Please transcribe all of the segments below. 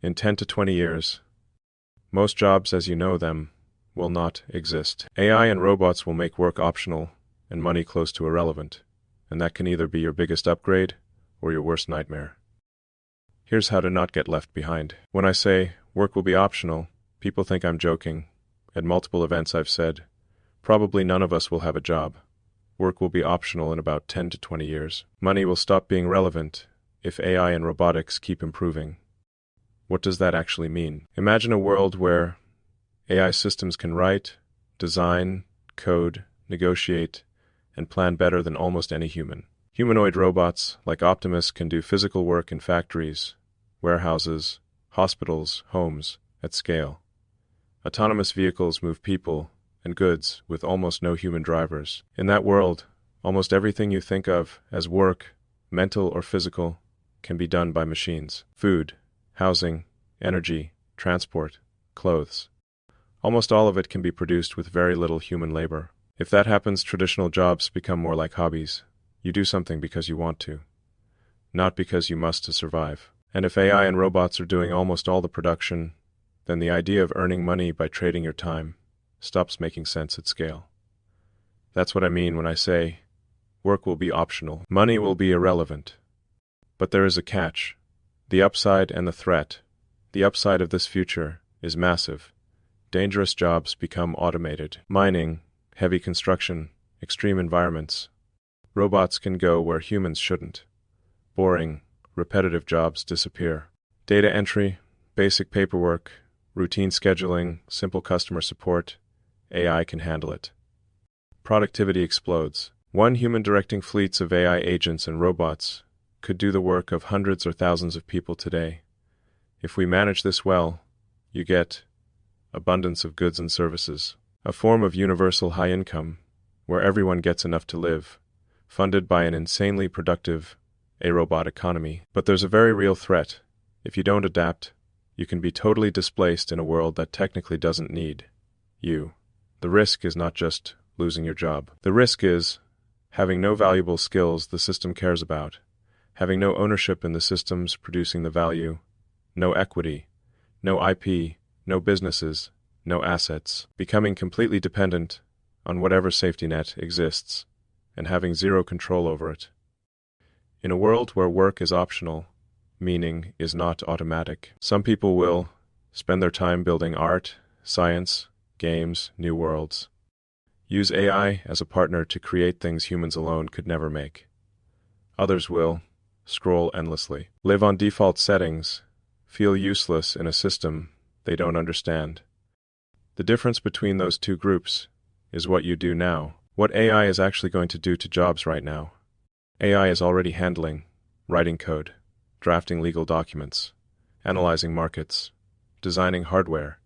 In 10 to 20 years, most jobs as you know them will not exist. AI and robots will make work optional and money close to irrelevant, and that can either be your biggest upgrade or your worst nightmare. Here's how to not get left behind. When I say work will be optional, people think I'm joking. At multiple events I've said, probably none of us will have a job. Work will be optional in about 10 to 20 years. Money will stop being relevant if AI and robotics keep improving. What does that actually mean? Imagine a world where AI systems can write, design, code, negotiate, and plan better than almost any human. Humanoid robots like Optimus can do physical work in factories, warehouses, hospitals, homes, at scale. Autonomous vehicles move people and goods with almost no human drivers. In that world, almost everything you think of as work, mental or physical, can be done by machines. Food, housing, energy, transport, clothes. Almost all of it can be produced with very little human labor. If that happens, traditional jobs become more like hobbies. You do something because you want to, not because you must to survive. And if AI and robots are doing almost all the production, then the idea of earning money by trading your time stops making sense at scale. That's what I mean when I say work will be optional. Money will be irrelevant. But there is a catch. The upside and the threat. The upside of this future is massive. Dangerous jobs become automated. Mining, heavy construction, extreme environments. Robots can go where humans shouldn't. Boring, repetitive jobs disappear. Data entry, basic paperwork, routine scheduling, simple customer support. AI can handle it. Productivity explodes. One human directing fleets of AI agents and robots could do the work of hundreds or thousands of people today. If we manage this well, you get abundance of goods and services, a form of universal high income, where everyone gets enough to live, funded by an insanely productive, robot economy. But there's a very real threat. If you don't adapt, you can be totally displaced in a world that technically doesn't need you. The risk is not just losing your job. The risk is having no valuable skills the system cares about, having no ownership in the systems producing the value, no equity, no IP, no businesses, no assets, becoming completely dependent on whatever safety net exists, and having zero control over it. In a world where work is optional, meaning is not automatic, some people will spend their time building art, science, games, new worlds. Use AI as a partner to create things humans alone could never make. Others will scroll endlessly, live on default settings, feel useless in a system they don't understand. The difference between those two groups is what you do now. What AI is actually going to do to jobs right now. AI is already handling, writing code, drafting legal documents, analyzing markets, designing hardware,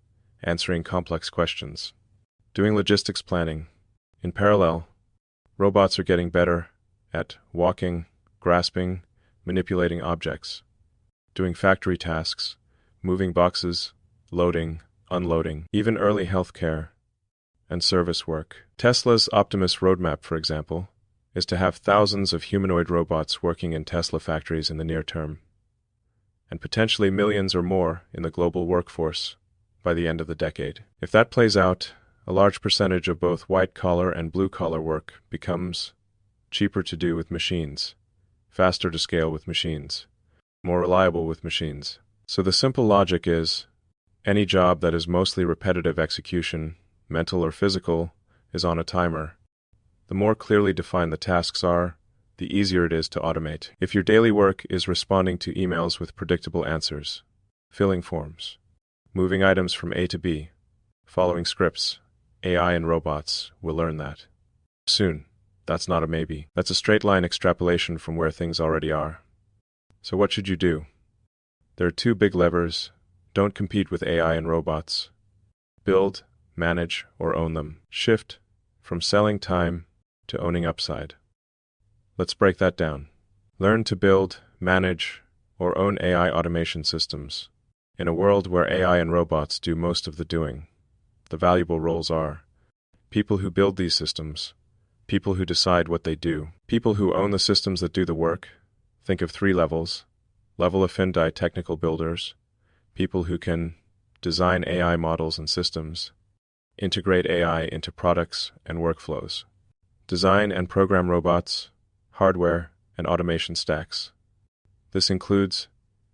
answering complex questions, doing logistics planning. In parallel, robots are getting better at walking, grasping, manipulating objects, doing factory tasks, moving boxes, loading, unloading, even early healthcare and service work. Tesla's Optimus roadmap, for example, is to have thousands of humanoid robots working in Tesla factories in the near term, and potentially millions or more in the global workforce by the end of the decade. If that plays out, a large percentage of both white-collar and blue-collar work becomes cheaper to do with machines, faster to scale with machines, more reliable with machines. So the simple logic is, any job that is mostly repetitive execution, mental or physical, is on a timer. The more clearly defined the tasks are, the easier it is to automate. If your daily work is responding to emails with predictable answers, filling forms, moving items from A to B, following scripts, AI and robots will learn that. Soon. That's not a maybe. That's a straight-line extrapolation from where things already are. So what should you do? There are two big levers. Don't compete with AI and robots. Build, manage, or own them. Shift from selling time to owning upside. Let's break that down. Learn to build, manage, or own AI automation systems. In a world where AI and robots do most of the doing, the valuable roles are people who build these systems, people who decide what they do, people who own the systems that do the work. Think of 3 levels. Level affinity technical builders, People who can design AI models and systems, integrate AI into products and workflows, design and program robots, hardware, and automation stacks. This includes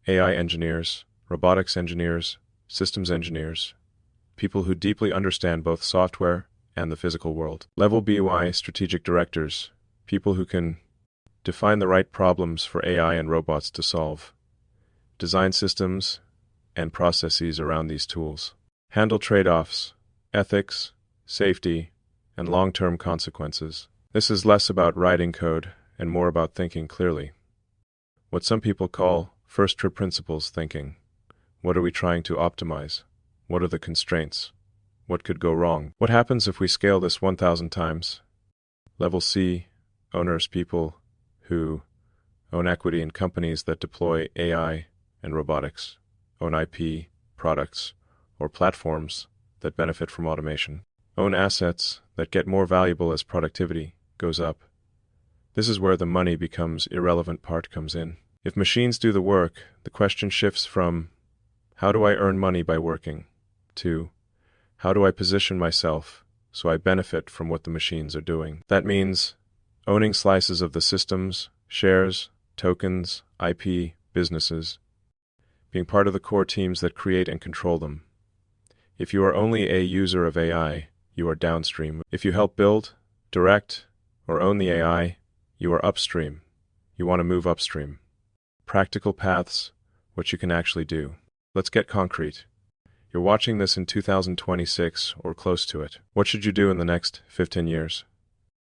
AI engineers, robotics engineers, systems engineers, people who deeply understand both software and the physical world. Level BY strategic directors, people who can define the right problems for AI and robots to solve, design systems and processes around these tools, handle trade-offs, ethics, safety, and long-term consequences. This is less about writing code and more about thinking clearly. What some people call first-trip principles thinking. What are we trying to optimize? What are the constraints? What could go wrong? What happens if we scale this 1,000 times? Level C, owners, people who own equity in companies that deploy AI and robotics, own IP, products, or platforms that benefit from automation, own assets that get more valuable as productivity goes up. This is where the money becomes irrelevant part comes in. If machines do the work, the question shifts from how do I earn money by working to how do I position myself so I benefit from what the machines are doing. That means owning slices of the systems, shares, tokens, IP, businesses, being part of the core teams that create and control them. If you are only a user of AI, you are downstream. If you help build, direct, or own the AI, you are upstream. You want to move upstream. Practical paths, what you can actually do. Let's get concrete. You're watching this in 2026 or close to it. What should you do in the next 15 years?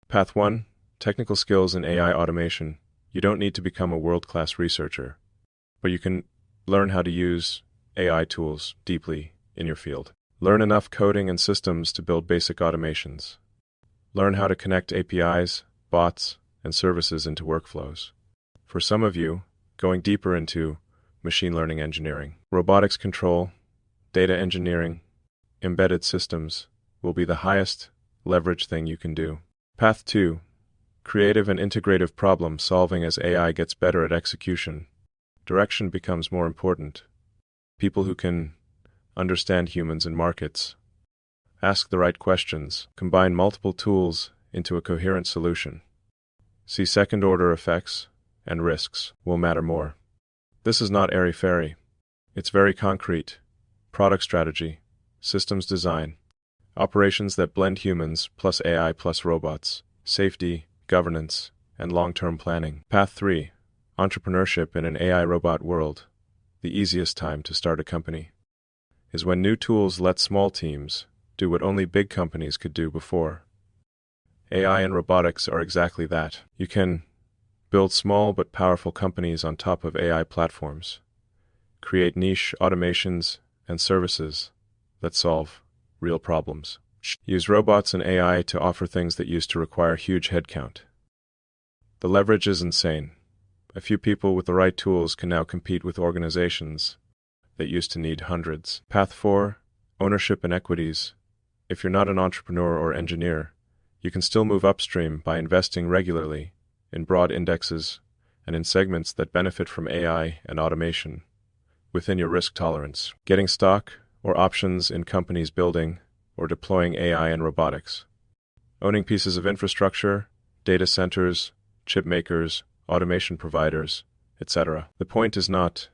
Path 1, technical skills in AI automation. You don't need to become a world-class researcher, but you can learn how to use AI tools deeply in your field. Learn enough coding and systems to build basic automations. Learn how to connect APIs, bots, and services into workflows. For some of you, going deeper into machine learning engineering, robotics control, data engineering, embedded systems will be the highest leverage thing you can do. Path 2, creative and integrative problem solving. As AI gets better at execution, direction becomes more important. People who can understand humans and markets, ask the right questions, combine multiple tools into a coherent solution. See second-order effects and risks will matter more. This is not airy-fairy. It's very concrete. Product strategy, systems design, operations that blend humans plus AI plus robots, safety, governance, and long-term planning. Path 3, entrepreneurship in an AI robot world. The easiest time to start a company is when new tools let small teams do what only big companies could do before. AI and robotics are exactly that. You can build small but powerful companies on top of AI platforms, create niche automations and services that solve real problems. Use robots and AI to offer things that used to require huge headcount. The leverage is insane. A few people with the right tools can now compete with organizations that used to need hundreds. Path 4, ownership and equities. If you're not an entrepreneur or engineer, you can still move upstream by investing regularly in broad indexes and in segments that benefit from AI and automation within your risk tolerance. Getting stock or options in companies building or deploying AI and robotics. Owning pieces of infrastructure, data centers, chip makers, automation providers, etc. The point is not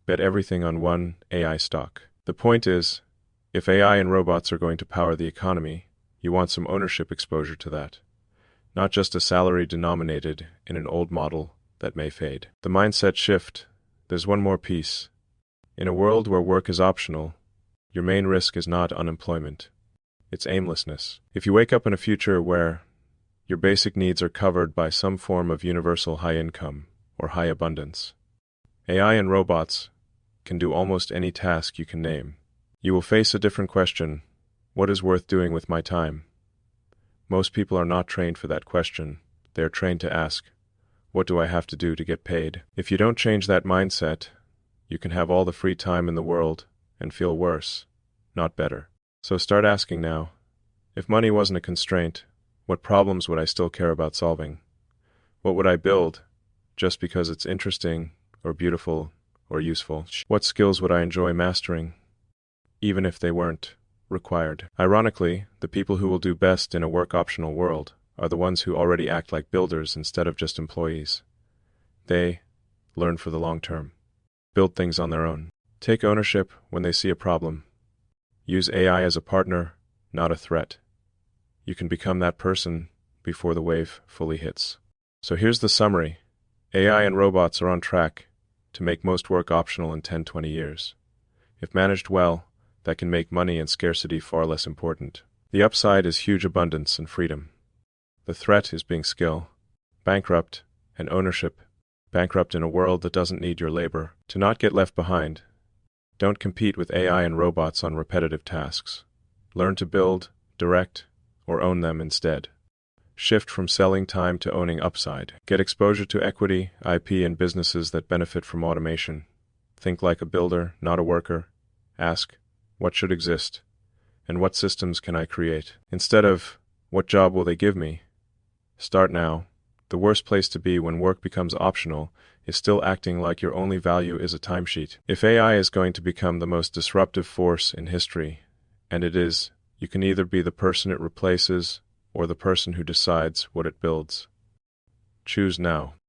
bet everything on one AI stock. The point is, if AI and robots are going to power the economy, you want some ownership exposure to that, not just a salary denominated in an old model that may fade. The mindset shift. There's one more piece. In a world where work is optional, your main risk is not unemployment. It's aimlessness. If you wake up in a future where your basic needs are covered by some form of universal high income or high abundance, AI and robots can do almost any task you can name. You will face a different question: what is worth doing with my time? Most people are not trained for that question. They are trained to ask, what do I have to do to get paid? If you don't change that mindset, you can have all the free time in the world and feel worse, not better. So start asking now, if money wasn't a constraint, what problems would I still care about solving? What would I build just because it's interesting or beautiful or useful? What skills would I enjoy mastering, even if they weren't required? Ironically, the people who will do best in a work-optional world are the ones who already act like builders instead of just employees. They learn for the long term, build things on their own, take ownership when they see a problem, use AI as a partner, not a threat. You can become that person before the wave fully hits. So here's the summary. AI and robots are on track to make most work optional in 10-20 years. If managed well, that can make money and scarcity far less important. The upside is huge abundance and freedom. The threat is being bankrupt, and ownership, bankrupt in a world that doesn't need your labor. To not get left behind, don't compete with AI and robots on repetitive tasks. Learn to build, direct, or own them instead. Shift from selling time to owning upside. Get exposure to equity, IP, and businesses that benefit from automation. Think like a builder, not a worker. Ask, what should exist? And what systems can I create? Instead of, what job will they give me? Start now. The worst place to be when work becomes optional is still acting like your only value is a timesheet. If AI is going to become the most disruptive force in history, and it is, you can either be the person it replaces or the person who decides what it builds. Choose now.